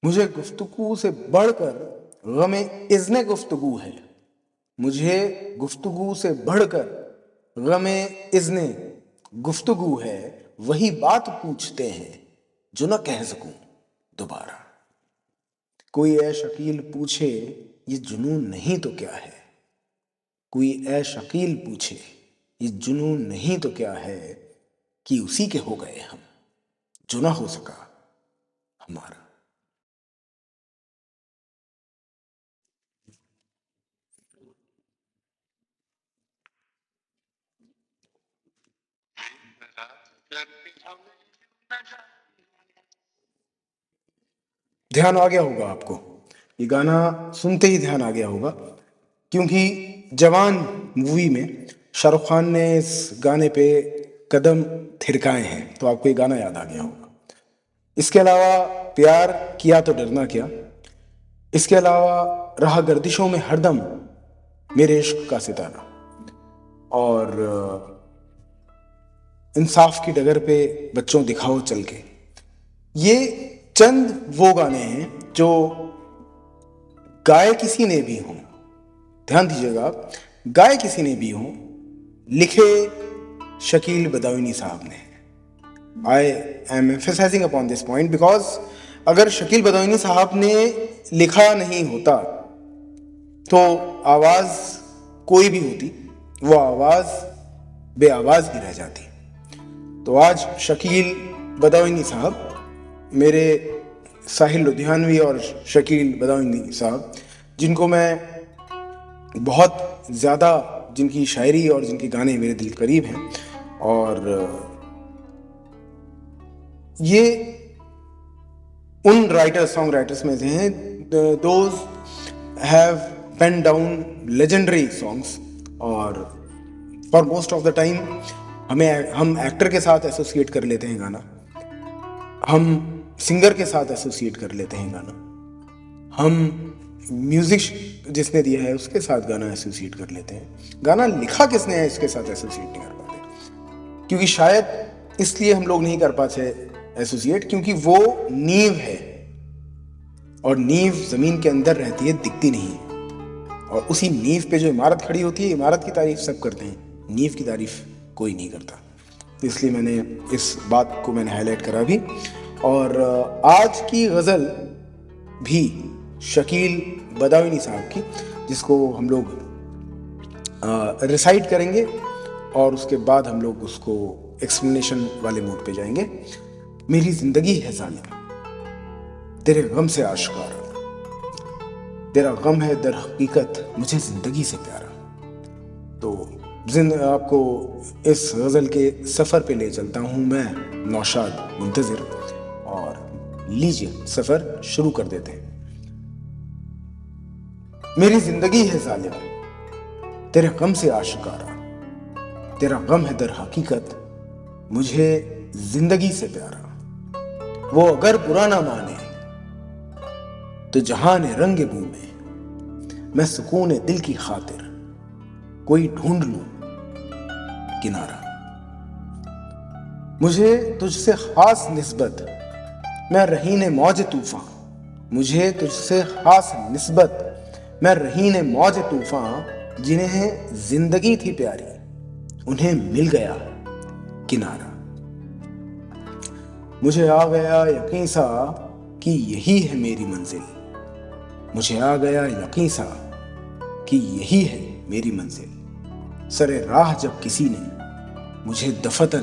मुझे गुफ्तगू से बढ़कर गमे इज़्ने गुफ्तगू है। मुझे गुफ्तगू से बढ़कर गमे इज़्ने गुफ्तगू है। वही बात पूछते हैं जो न कह सकूं दोबारा। कोई ए शकील पूछे ये जुनून नहीं तो क्या है। कोई ए शकील पूछे ये जुनून नहीं तो क्या है कि उसी के हो गए हम जो ना हो सका हमारा। ध्यान आ गया होगा आपको, ये गाना सुनते ही ध्यान आ गया होगा, क्योंकि जवान मूवी में शाहरुख खान ने इस गाने पे कदम थिरकाए हैं, तो आपको ये गाना याद आ गया होगा। इसके अलावा प्यार किया तो डरना क्या, इसके अलावा रहा गर्दिशों में हरदम मेरे इश्क का सितारा, और इंसाफ की डगर पे बच्चों दिखाओ चल के। ये चंद वो गाने हैं जो गाए किसी ने भी हों, ध्यान दीजिएगा आप, गाए किसी ने भी हों, लिखे शकील बदायूनी साहब ने। I am emphasizing upon this point because अगर शकील बदायूनी साहब ने लिखा नहीं होता तो आवाज़ कोई भी होती, वो आवाज़ बेआवाज़ ही रह जाती। तो आज शकील बदायूनी साहब, मेरे साहिल लुधियानवी और शकील बदायूनी साहब, जिनको मैं बहुत ज़्यादा, जिनकी शायरी और जिनके गाने मेरे दिल करीब हैं, और ये उन राइटर्स, सॉन्ग राइटर्स में से हैं those have pen down legendary songs. और for most of the time हम एक्टर के साथ एसोसिएट कर लेते हैं गाना, हम सिंगर के साथ एसोसिएट कर लेते हैं गाना, हम म्यूजिक जिसने दिया है उसके साथ गाना एसोसिएट कर लेते हैं। गाना लिखा किसने है इसके साथ एसोसिएट नहीं कर पाते, क्योंकि शायद इसलिए हम लोग नहीं कर पाते एसोसिएट, क्योंकि वो नींव है, और नींव जमीन के अंदर रहती है, दिखती नहीं है, और उसी नींव पे जो इमारत खड़ी होती है, इमारत की तारीफ सब करते हैं, नींव की तारीफ कोई नहीं करता। तो इसलिए मैंने इस बात को हाईलाइट करा भी। और आज की गज़ल भी शकील बदायूनी साहब की, जिसको हम लोग रिसाइट करेंगे, और उसके बाद हम लोग उसको एक्सप्लेनेशन वाले मोड पे जाएंगे। मेरी जिंदगी है जालिम तेरे गम से आश्कारा, तेरा गम है दर हकीकत मुझे जिंदगी से प्यारा। तो आपको इस गज़ल के सफ़र पे ले चलता हूँ मैं, नौशाद मुंतज़िर, और लीजिए सफ़र शुरू कर देते हैं। मेरी जिंदगी है जालिम तेरे गम से आशिकारा, तेरा गम है दर हकीकत मुझे जिंदगी से प्यारा। वो अगर बुरा ना माने तो जहान रंग बू में मैं सुकून दिल की खातिर कोई ढूंढ लूं किनारा। मुझे तुझसे खास निस्बत मैं रहीने मौज तूफान, मुझे तुझसे खास निस्बत मैं रहीने मौज तूफान, जिन्हें जिंदगी थी प्यारी उन्हें मिल गया किनारा। मुझे आ गया यकीन सा कि यही है मेरी मंजिल, मुझे आ गया यकीन सा कि यही है मेरी मंजिल। सरे राह जब किसी ने मुझे दफतन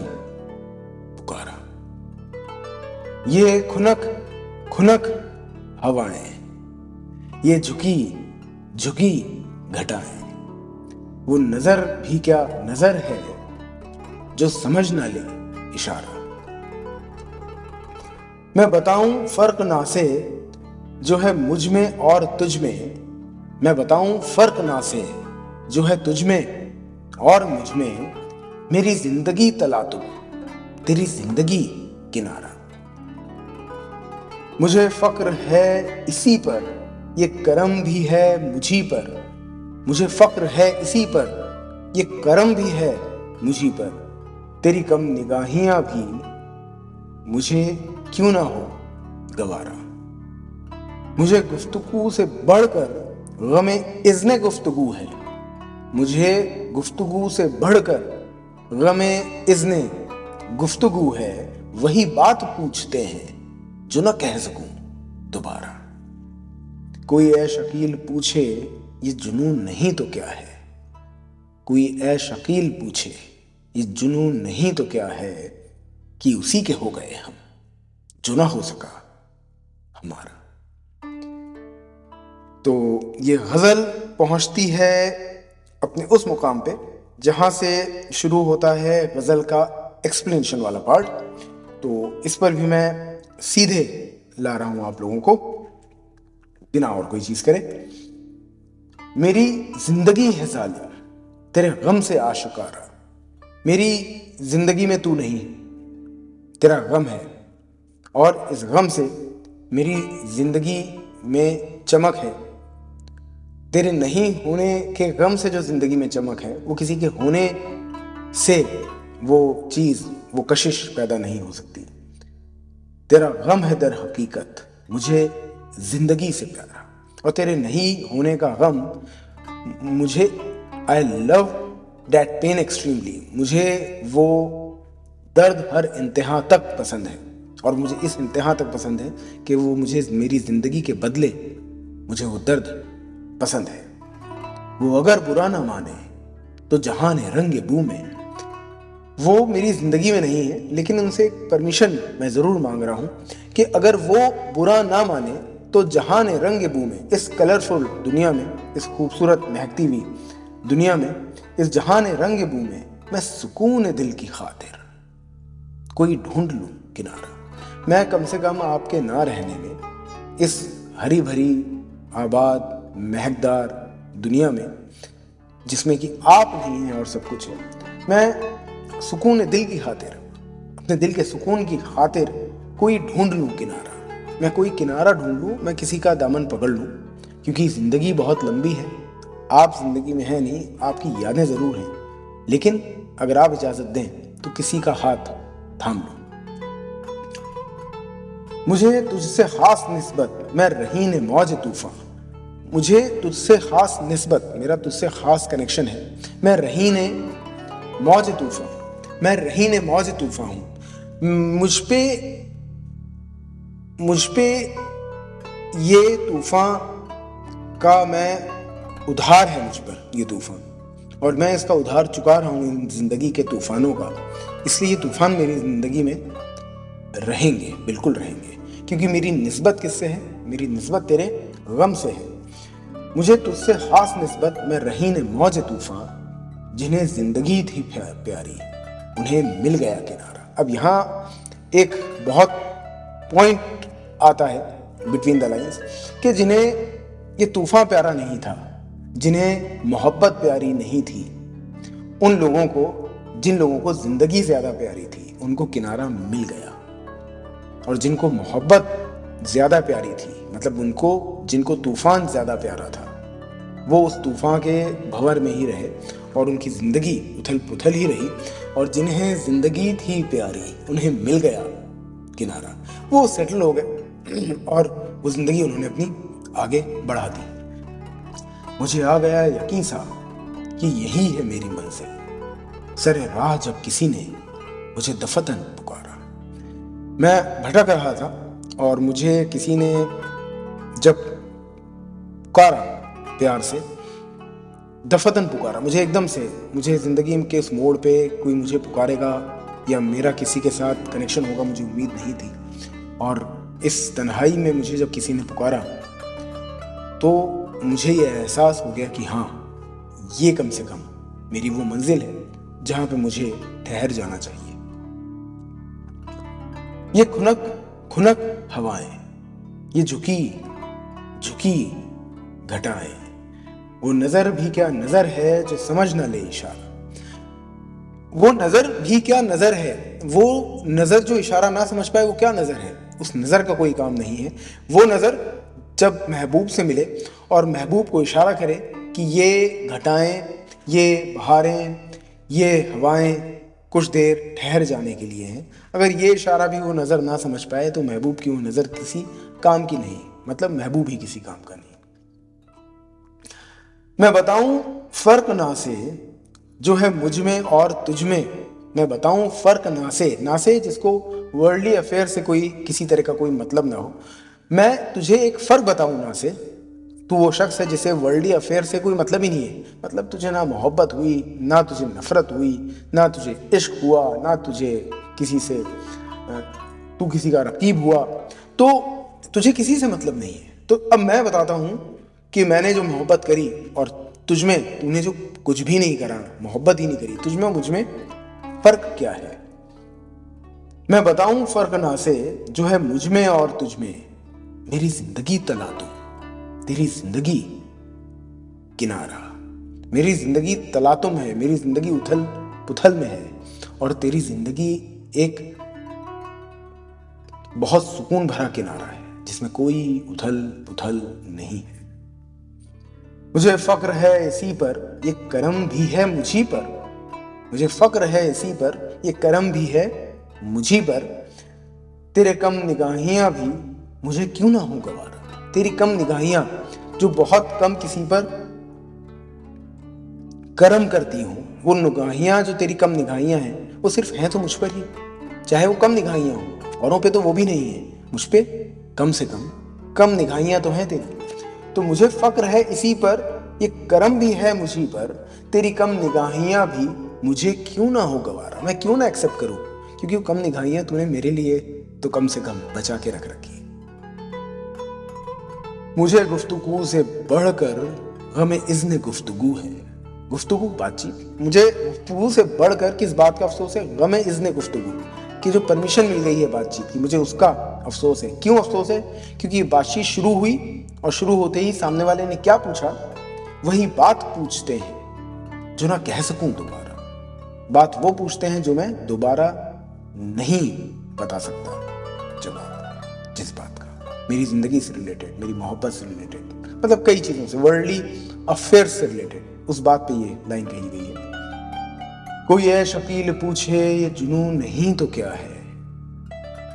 पुकारा, ये खुनक खुनक हवाएं, ये झुकी झुकी घटाएं, वो नजर भी क्या नजर है जो समझ ना ले इशारा। मैं बताऊं फर्क ना से जो है मुझ में और तुझ में, मैं बताऊं फर्क ना से जो है तुझ में और मुझ में, मेरी जिंदगी तलातुब तेरी जिंदगी किनारा। मुझे फक्र है इसी पर, ये करम भी है मुझी पर, मुझे फक्र है इसी पर, ये करम भी है मुझी पर, तेरी कम निगाहियां भी मुझे क्यों ना हो गवारा। मुझे गुफ्तगू से बढ़कर गमे इज़्ने गुफ्तगू है। मुझे गुफ्तगू से बढ़कर गमे इज़्ने गुफ्तगू है। वही बात पूछते हैं जो न कह सकूं दोबारा। कोई ऐ शकील पूछे ये जुनून नहीं तो क्या है। कोई ऐ शकील पूछे ये जुनून नहीं तो क्या है कि उसी के हो गए हम जो ना हो सका हमारा। तो ये गज़ल पहुंचती है अपने उस मुकाम पे जहां से शुरू होता है गज़ल का एक्सप्लेनेशन वाला पार्ट। तो इस पर भी मैं सीधे ला रहा हूं आप लोगों को बिना और कोई चीज करे। मेरी जिंदगी है जालिम तेरे गम से आशिकारा। मेरी जिंदगी में तू नहीं तेरा गम है, और इस गम से मेरी जिंदगी में चमक है। तेरे नहीं होने के गम से जो जिंदगी में चमक है वो किसी के होने से वो चीज वो कशिश पैदा नहीं हो सकती। तेरा गम है दर हकीकत मुझे जिंदगी से प्यारा, और तेरे नहीं होने का गम मुझे I love that pain extremely. मुझे वो दर्द हर इंतहा तक पसंद है, और मुझे इस इंतहा तक पसंद है कि वो मुझे मेरी जिंदगी के बदले मुझे वो दर्द पसंद है। वो अगर बुरा ना माने तो जहान है रंग बू में। वो मेरी जिंदगी में नहीं है, लेकिन उनसे परमिशन मैं जरूर मांग रहा हूं कि अगर वो बुरा ना माने तो जहान है रंग बू में, इस कलरफुल दुनिया में, इस खूबसूरत महकती हुई दुनिया में, इस जहान रंग बू में मैं सुकून दिल की खातिर कोई ढूंढ लूं किनारा। मैं कम से कम आपके ना रहने में, इस हरी भरी आबाद महकदार दुनिया में जिसमें कि आप नहीं हैं और सब कुछ है, मैं सुकून दिल की खातिर, अपने दिल के सुकून की खातिर कोई ढूंढ लूं किनारा। मैं कोई किनारा ढूंढ लूं, मैं किसी का दामन पकड़ लूं, क्योंकि जिंदगी बहुत लंबी है। आप जिंदगी में हैं नहीं, आपकी यादें जरूर हैं, लेकिन अगर आप इजाजत दें तो किसी का हाथ थाम लो। मुझे तुझसे खास निस्बत मैं रहीन मौज तूफान। मुझे तुझसे खास निस्बत, मेरा तुझसे खास कनेक्शन है। मैं रहीन मौज तूफान, मैं रहीन मौज तूफान हूं। मुझ पे ये तूफान का मैं उधार है, मुझ पर ये तूफान, और मैं इसका उधार चुका रहा हूँ इन जिंदगी के तूफानों का। इसलिए ये तूफान मेरी जिंदगी में रहेंगे, बिल्कुल रहेंगे, क्योंकि मेरी निस्बत किससे है? मेरी निस्बत तेरे गम से है। मुझे तुझसे खास निस्बत मैं रहीन मौज तूफान, जिन्हें जिंदगी थी प्यारी उन्हें मिल गया किनारा। अब यहाँ एक बहुत पॉइंट आता है बिटवीन द लाइंस कि जिन्हें ये तूफान प्यारा नहीं था, जिन्हें मोहब्बत प्यारी नहीं थी, उन लोगों को, जिन लोगों को जिंदगी ज्यादा प्यारी थी, उनको किनारा मिल गया। और जिनको मोहब्बत ज्यादा प्यारी थी, मतलब उनको, जिनको तूफान ज्यादा प्यारा था, वो उस तूफान के भंवर में ही रहे और उनकी जिंदगी उथल पुथल ही रही। और जिन्हें जिंदगी थी प्यारी उन्हें मिल गया किनारा, वो सेटल हो गए और वो जिंदगी उन्होंने अपनी आगे बढ़ा दी। मुझे आ गया यकीन सा कि यही है मेरी मंजिल, सरे राह जब किसी ने मुझे दफतन पुकारा। मैं भटक रहा था और मुझे किसी ने जब पुकारा, प्यार से दफतन पुकारा, मुझे एकदम से, मुझे जिंदगी के इस मोड़ पे कोई मुझे पुकारेगा या मेरा किसी के साथ कनेक्शन होगा, मुझे उम्मीद नहीं थी। और इस तन्हाई में मुझे जब किसी ने पुकारा तो मुझे ये एहसास हो गया कि हाँ, ये कम से कम मेरी वो मंजिल है जहां पे मुझे ठहर जाना चाहिए। ये खुनक खुनक हवाएं, ये झुकी झुकी घटाएं, वो नजर भी क्या नजर है जो समझ ना ले इशारा। वो नजर भी क्या नजर है, वो नजर जो इशारा ना समझ पाए वो क्या नजर है, उस नजर का कोई काम नहीं है। वो नजर जब महबूब से मिले और महबूब को इशारा करे कि ये घटाएं, ये बहारें, ये हवाएं कुछ देर ठहर जाने के लिए हैं, अगर ये इशारा भी वो नज़र ना समझ पाए तो महबूब की वो नज़र किसी काम की नहीं, मतलब महबूब ही किसी काम का नहीं। मैं बताऊं फर्क ना से जो है मुझ में और तुझ में, मैं बताऊं फर्क ना से जिसको वर्ल्डली अफेयर से कोई किसी तरह का कोई मतलब ना हो, मैं तुझे एक फर्क बताऊं ना से। तू वो शख्स है जिसे वर्ल्डली अफेयर से कोई मतलब ही नहीं है, मतलब तुझे ना मोहब्बत हुई, ना तुझे नफरत हुई, ना तुझे इश्क हुआ, ना तुझे किसी से तू किसी का रकीब हुआ, तो तुझे किसी से मतलब नहीं है। तो अब मैं बताता हूं कि मैंने जो मोहब्बत करी और तुझ में तूने जो कुछ भी नहीं करा, मोहब्बत ही नहीं करी, तुझ में मुझ में फर्क क्या है। मैं बताऊं फर्क ना से जो है मुझ में और तुझ में, मेरी जिंदगी तला तू, तेरी जिंदगी किनारा। मेरी जिंदगी तलातुम है, मेरी जिंदगी उथल पुथल में है, और तेरी जिंदगी एक बहुत सुकून भरा किनारा है जिसमें कोई उथल पुथल नहीं है। मुझे फक्र है इसी पर, ये करम भी है मुझी पर। मुझे फक्र है इसी पर, ये करम भी है मुझी पर। तेरे कम निगाहियां भी मुझे क्यों ना हो गवारा। तेरी कम निगाहियां जो बहुत कम किसी पर करम करती हूँ, वो निगाहियां जो तेरी कम निगाहियां हैं वो सिर्फ हैं तो मुझ पर ही, चाहे वो कम निगाहियां हो, औरों पे तो वो भी नहीं है, मुझ पे कम से कम निगाहियां तो हैं तेरी। तो मुझे फक्र है इसी पर, ये करम भी है मुझी पर। तेरी कम निगाहियां भी मुझे क्यों ना हो गवारा। मैं क्यों ना एक्सेप्ट करूं, क्योंकि वो कम निगाहियां तूने मेरे लिए तो कम से कम बचा के रख रखी है। मुझे गुफ्तगू से बढ़कर गमे इज़्न गुफ्तगू है। गुफ्तगू बातचीत, मुझे गुफ्तगू से बढ़कर किस बात का अफसोस है, गमे इज़्न गुफ्तगू की जो परमिशन मिल गई है बातचीत की, मुझे उसका अफसोस है। क्यों अफसोस है, क्योंकि ये बातचीत शुरू हुई और शुरू होते ही सामने वाले ने क्या पूछा, वही बात पूछते हैं जो ना कह सकूं दोबारा। बात वो पूछते हैं जो मैं दोबारा नहीं बता सकता जवाब, जिस बात का, मेरी जिंदगी से रिलेटेड, मेरी मोहब्बत से रिलेटेड, मतलब कई चीजों से, वर्ल्डली अफेयर से रिलेटेड, उस बात पे ये लाइन कही गई है। कोई है शकील पूछे ये जुनून नहीं तो क्या है,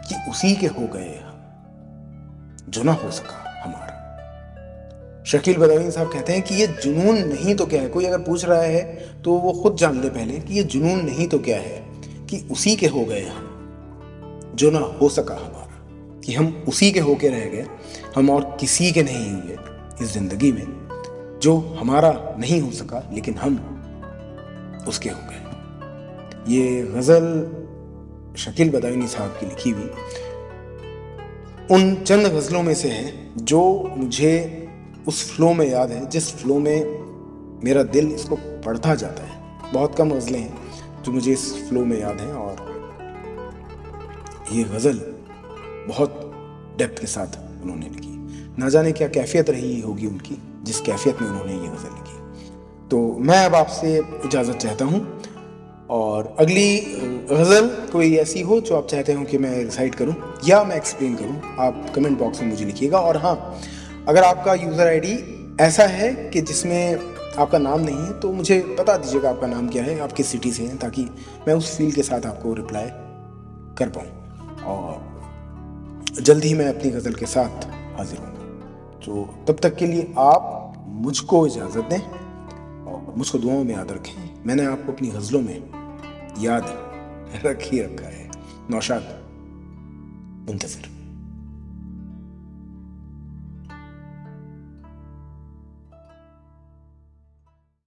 कि उसी के हो गए हम जो ना हो सका हमारा। शकील बदायूं साहब कहते हैं कि ये जुनून नहीं तो क्या है। कोई अगर पूछ रहा है तो वो खुद जान ले पहले कि ये जुनून नहीं तो क्या है, कि उसी के हो गए हम जो ना हो सका हमारा, कि हम उसी के होके रह गए, हम और किसी के नहीं हुए इस जिंदगी में, जो हमारा नहीं हो सका लेकिन हम उसके हो गए। ये गजल शकील बदायूं साहब की लिखी हुई उन चंद गजलों में से है जो मुझे उस फ्लो में याद है, जिस फ्लो में मेरा दिल इसको पढ़ता जाता है। बहुत कम गजलें हैं जो मुझे इस फ्लो में याद हैं, और ये गज़ल बहुत डेप्थ के साथ उन्होंने लिखी। ना जाने क्या कैफियत रही होगी उनकी, जिस कैफियत में उन्होंने ये गज़ल लिखी। तो मैं अब आपसे इजाज़त चाहता हूँ, और अगली गज़ल कोई ऐसी हो जो आप चाहते हो कि मैं रिसाइट करूँ या मैं एक्सप्लेन करूँ, आप कमेंट बॉक्स में मुझे लिखिएगा। और हाँ, अगर आपका यूज़र आईडी ऐसा है कि जिसमें आपका नाम नहीं है तो मुझे बता दीजिएगा आपका नाम क्या है, आप किस सिटी से हैं, ताकि मैं उस फील के साथ आपको रिप्लाई कर पाऊँ। और जल्द ही मैं अपनी गज़ल के साथ हाजिर हूँ। तो तब तक के लिए आप मुझको इजाज़त दें और मुझको दुआओं में याद रखें। मैंने आपको अपनी गज़लों में याद रख ही रखा है। नौशाद मुंतज़िर।